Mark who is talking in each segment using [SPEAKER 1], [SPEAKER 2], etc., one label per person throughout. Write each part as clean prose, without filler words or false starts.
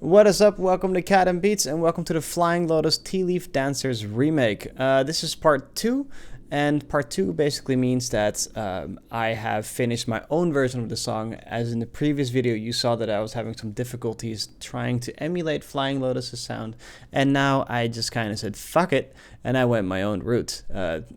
[SPEAKER 1] What is up? Welcome to Cat and Beats and welcome to the Flying Lotus Tea Leaf Dancers remake. This is part 2, and part 2 basically means that I have finished my own version of the song. As in the previous video you saw that I was having some difficulties trying to emulate Flying Lotus's sound, and now I just kind of said fuck it and I went my own route,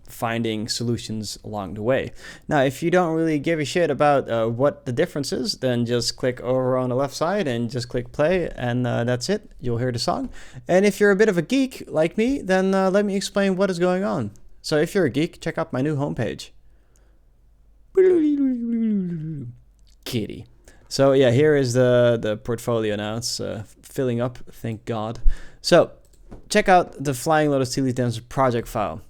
[SPEAKER 1] finding solutions along the way. Now if you don't really give a shit about what the difference is, then just click over on the left side and just click play, and that's it. You'll hear the song. And if you're a bit of a geek like me, then let me explain what is going on. So if you're a geek, check out my new homepage. Kitty. So yeah, here is the portfolio now. It's filling up, thank God. So check out the Flying Lotus Tea Leaf Dancer project file.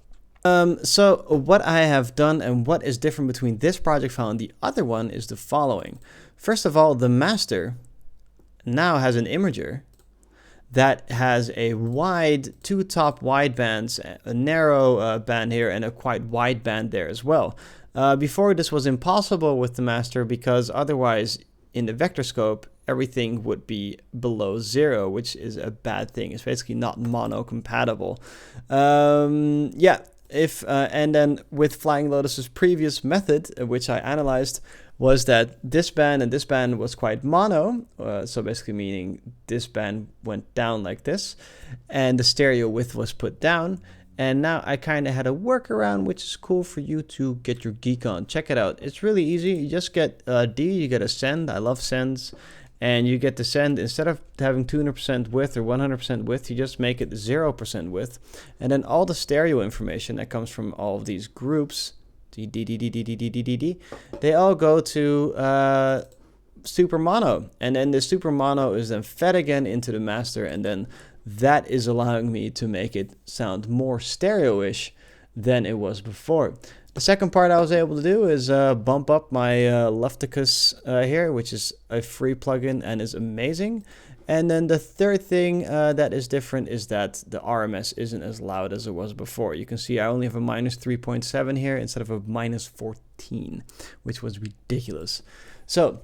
[SPEAKER 1] So what I have done and what is different between this project file and the other one is the following. First of all, the master now has an imager that has a wide, two top wide bands, a narrow band here, and a quite wide band there as well. Before, this was impossible with the master because otherwise in the vector scope everything would be below 0, which is a bad thing. It's basically not mono compatible. Yeah, and then with Flying Lotus's previous method, which I analyzed, was that this band and this band was quite mono, so basically meaning this band went down like this, and the stereo width was put down. And now I kind of had a workaround, which is cool for you to get your geek on. Check it out. It's really easy. You just get D, you get a send. I love sends. And you get the send, instead of having 200% width or 100% width, you just make it 0% width. And then all the stereo information that comes from all of these groups, they all go to super mono, and then the super mono is then fed again into the master, and then that is allowing me to make it sound more stereo-ish than it was before. The second part I was able to do is bump up my Lotus here, which is a free plugin and is amazing. And then the third thing that is different is that the RMS isn't as loud as it was before. You can see I only have a minus 3.7 here instead of a minus 14, which was ridiculous. So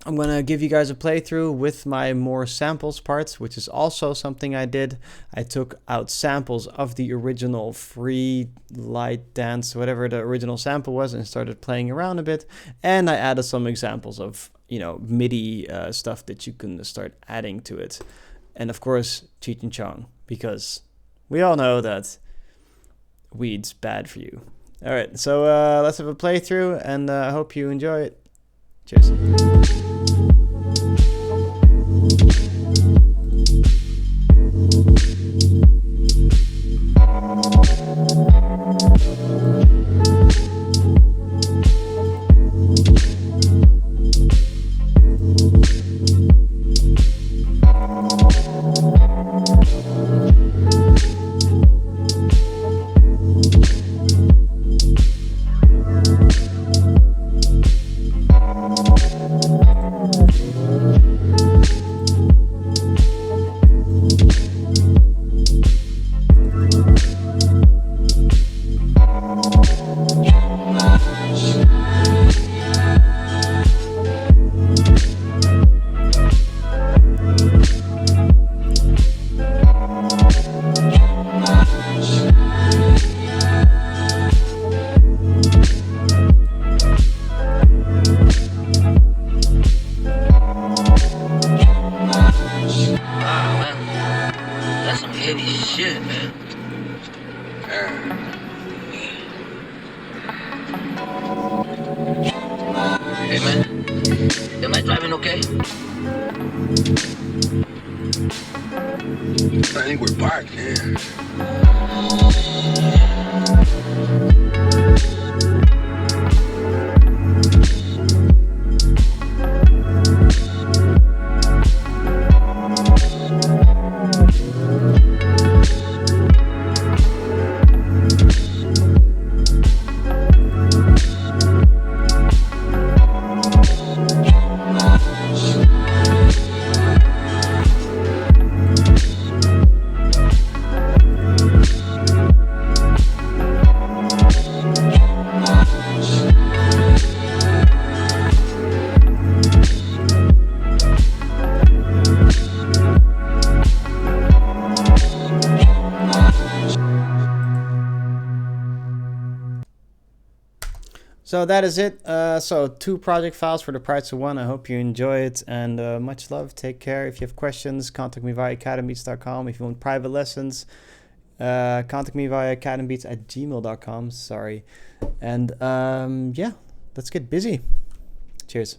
[SPEAKER 1] I'm going to give you guys a playthrough with my more samples parts, which is also something I did. I took out samples of the original free light dance, whatever the original sample was, and started playing around a bit. And I added some examples of, you know, MIDI stuff that you can start adding to it. And of course, Cheech and Chong, because we all know that weed's bad for you. All right, so let's have a playthrough, and I hope you enjoy it. Cheers.
[SPEAKER 2] Shit, man. Hey, man. Am I driving okay?
[SPEAKER 3] I think we're parked, man.
[SPEAKER 1] So that is it. So 2 project files for the price of 1. I hope you enjoy it, and much love. Take care. If you have questions, contact me via academybeats.com. If you want private lessons, contact me via academybeats@gmail.com. Sorry. And yeah, let's get busy. Cheers.